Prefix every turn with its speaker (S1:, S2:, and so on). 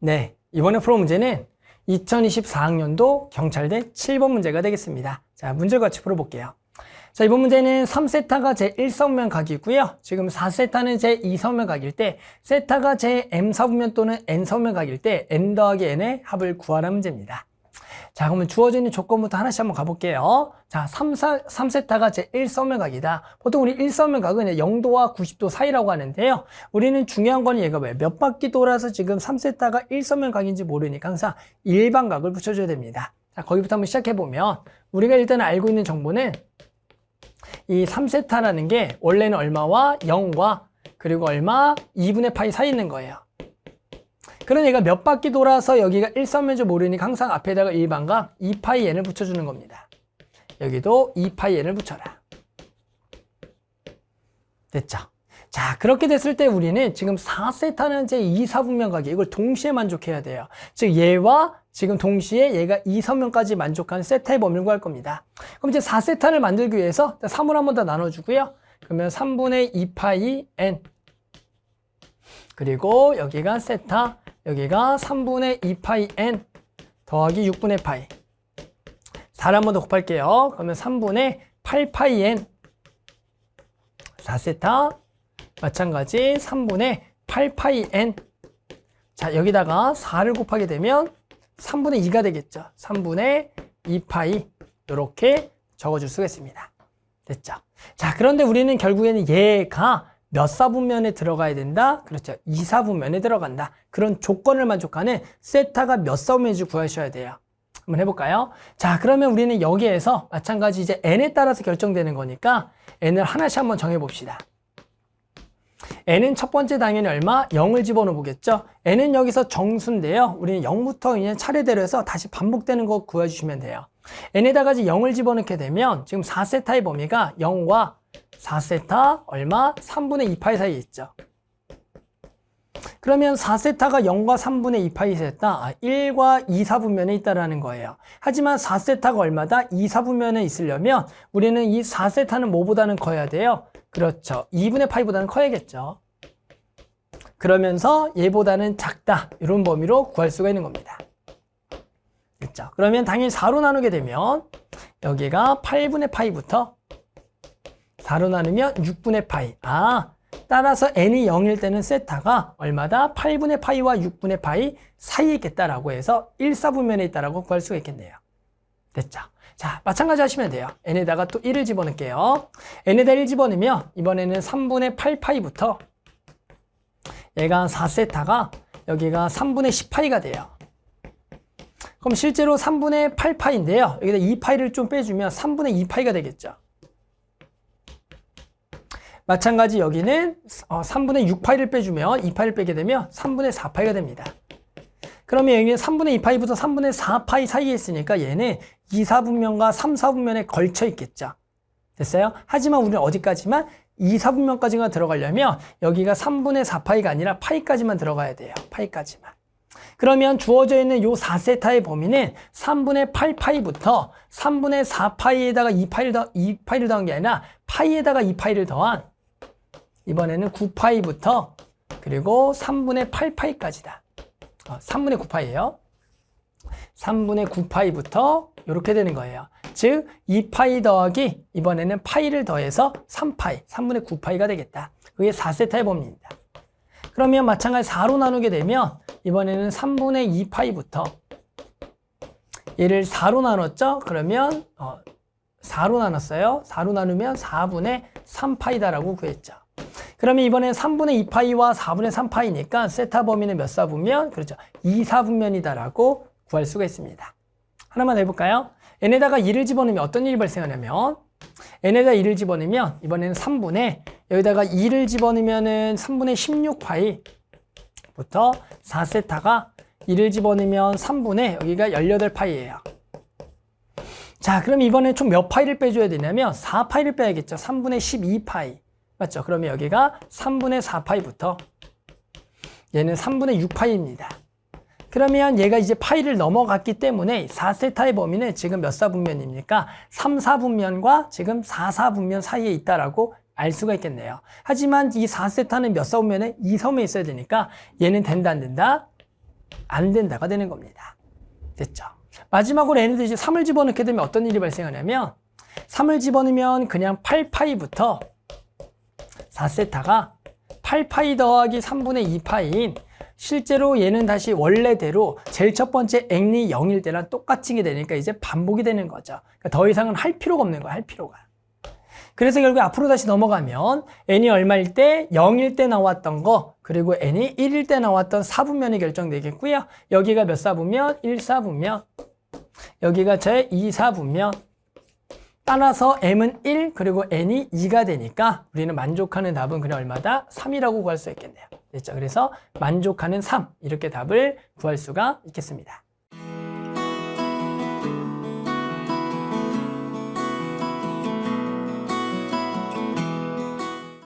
S1: 네, 이번에 풀어 문제는 2024학년도 경찰대 7번 문제가 되겠습니다. 자, 문제를 같이 풀어볼게요. 자, 이번 문제는 3세타가 제1사분면 각이고요. 지금 4세타는 제2사분면 각일 때, 세타가 제-m사분면 또는 n사분면 각일 때 m 더하기 n의 합을 구하라는 문제입니다. 자, 그러면 주어지는 조건부터 하나씩 한번 가볼게요. 자, 3세타가 제1사분면 각이다. 보통 우리 1사분면 각은 0도와 90도 사이라고 하는데요. 우리는 중요한 건 얘가 왜 몇 바퀴 돌아서 지금 3세타가 1사분면 각인지 모르니까 항상 일반각을 붙여줘야 됩니다. 자, 거기부터 한번 시작해보면 우리가 일단 알고 있는 정보는 이 3세타라는 게 원래는 얼마와 0과 그리고 얼마 2분의 파이 사이에 있는 거예요. 그런 얘가 몇 바퀴 돌아서 여기가 1사분면인지 모르니까 항상 앞에다가 일반각 2파이 n을 붙여주는 겁니다. 여기도 2파이 n을 붙여라. 됐죠? 자, 그렇게 됐을 때 우리는 지금 4세타는 제2사분면각이 이걸 동시에 만족해야 돼요. 즉 얘와 지금 동시에 얘가 2사분면까지 만족하는 세타의 범위를 구할 겁니다. 그럼 이제 4세타를 만들기 위해서 3으로 한 번 더 나눠주고요. 그러면 3분의 2파이 n 그리고 여기가 세타, 여기가 3분의 2파이 n 더하기 6분의 파이 4를 한 번 더 곱할게요. 그러면 3분의 8파이 n 4세타 마찬가지 3분의 8파이 n 자, 여기다가 4를 곱하게 되면 3분의 2가 되겠죠. 3분의 2파이 이렇게 적어줄 수가 있습니다. 됐죠? 자, 그런데 우리는 결국에는 얘가 몇 사분면에 들어가야 된다? 그렇죠. 2사분면에 들어간다. 그런 조건을 만족하는 세타가 몇 사분면인지 구하셔야 돼요. 한번 해볼까요? 자, 그러면 우리는 여기에서 마찬가지 이제 n에 따라서 결정되는 거니까 n을 하나씩 한번 정해봅시다. n은 첫 번째 당연히 얼마? 0을 집어넣어 보겠죠? n은 여기서 정수인데요. 우리는 0부터 그냥 차례대로 해서 다시 반복되는 거 구해주시면 돼요. n에다가 0을 집어넣게 되면 지금 4세타의 범위가 0과 4세타 얼마? 3분의 2파이 사이에 있죠. 그러면 4세타가 0과 3분의 2파이 세타 1과 2사분면에 있다라는 거예요. 하지만 4세타가 얼마다? 2사분면에 있으려면 우리는 이 4세타는 뭐보다는 커야 돼요? 그렇죠. 2분의 파이보다는 커야겠죠. 그러면서 얘보다는 작다. 이런 범위로 구할 수가 있는 겁니다. 됐죠? 그러면 당연히 4로 나누게 되면 여기가 8분의 파이부터 4로 나누면 6분의 파이. 따라서 n이 0일 때는 세타가 얼마다? 8분의 파이와 6분의 파이 사이에 있겠다라고 해서 1사분면에 있다라고 구할 수가 있겠네요. 됐죠? 자, 마찬가지 하시면 돼요. n에다가 또 1을 집어넣을게요. n에다 1 집어넣으면 이번에는 3분의 8파이부터 얘가 4세타가 여기가 3분의 10파이가 돼요. 그럼 실제로 3분의 8파이인데요. 여기다 2파이를 좀 빼주면 3분의 2파이가 되겠죠. 마찬가지 여기는 3분의 6파이를 빼주면 2파이를 빼게 되면 3분의 4파이가 됩니다. 그러면 여기는 3분의 2파이부터 3분의 4파이 사이에 있으니까 얘는 2사분면과 3사분면에 걸쳐 있겠죠. 됐어요? 하지만 우리는 어디까지만? 2사분면까지만 들어가려면 여기가 3분의 4파이가 아니라 파이까지만 들어가야 돼요. 파이까지만. 그러면 주어져 있는 요 4세타의 범위는 3분의 8파이부터 3분의 4파이에다가 2파이를 더한 게 아니라 파이에다가 2파이를 더한 이번에는 9파이부터 그리고 3분의 8파이까지다. 3분의 9파이예요. 3분의 9파이부터 이렇게 되는 거예요. 즉 2파이 더하기 이번에는 파이를 더해서 3파이, 3분의 9파이가 되겠다. 그게 4세타의 범위입니다. 그러면 마찬가지 4로 나누게 되면 이번에는 3분의 2파이부터 얘를 4로 나눴죠? 그러면 4로 나눴어요. 4로 나누면 4분의 3파이다라고 구했죠. 그러면 이번엔 3분의 2파이와 4분의 3파이니까 세타 범위는 몇 사분면? 그렇죠. 2사분면이다라고 구할 수가 있습니다. 하나만 해볼까요? n에다가 2를 집어넣으면 어떤 일이 발생하냐면 n에다 2를 집어넣으면 이번에는 3분의 여기다가 2를 집어넣으면은 3분의 16파이부터 4세타가 2를 집어넣으면 3분의 여기가 18파이예요. 자, 그럼 이번에 총 몇 파이를 빼줘야 되냐면 4파이를 빼야겠죠. 3분의 12파이. 맞죠? 그러면 여기가 3분의 4파이부터 얘는 3분의 6파이입니다. 그러면 얘가 이제 파이를 넘어갔기 때문에 4세타의 범위는 지금 몇 사분면입니까? 3사분면과 지금 4사분면 사이에 있다라고 알 수가 있겠네요. 하지만 이 4세타는 몇 사분면에? 2사분면에 있어야 되니까 얘는 된다 안 된다? 안 된다가 되는 겁니다. 됐죠? 마지막으로 n에도 이제 3을 집어넣게 되면 어떤 일이 발생하냐면 3을 집어넣으면 그냥 8파이부터 4세타가 8파이 더하기 3분의 2파이인 실제로 얘는 다시 원래대로 제일 첫 번째 n이 0일 때랑 똑같은 게 되니까 이제 반복이 되는 거죠. 그러니까 더 이상은 할 필요가 없는 거야, 할 필요가. 그래서 결국 앞으로 다시 넘어가면 n이 얼마일 때 0일 때 나왔던 거 그리고 n이 1일 때 나왔던 사분면이 결정되겠고요. 여기가 몇 사분면? 1사분면. 여기가 제 2사분면. 따라서 m은 1 그리고 n이 2가 되니까 우리는 만족하는 답은 그냥 얼마다? 3이라고 구할 수 있겠네요. 됐죠? 그래서 만족하는 3 이렇게 답을 구할 수가 있겠습니다.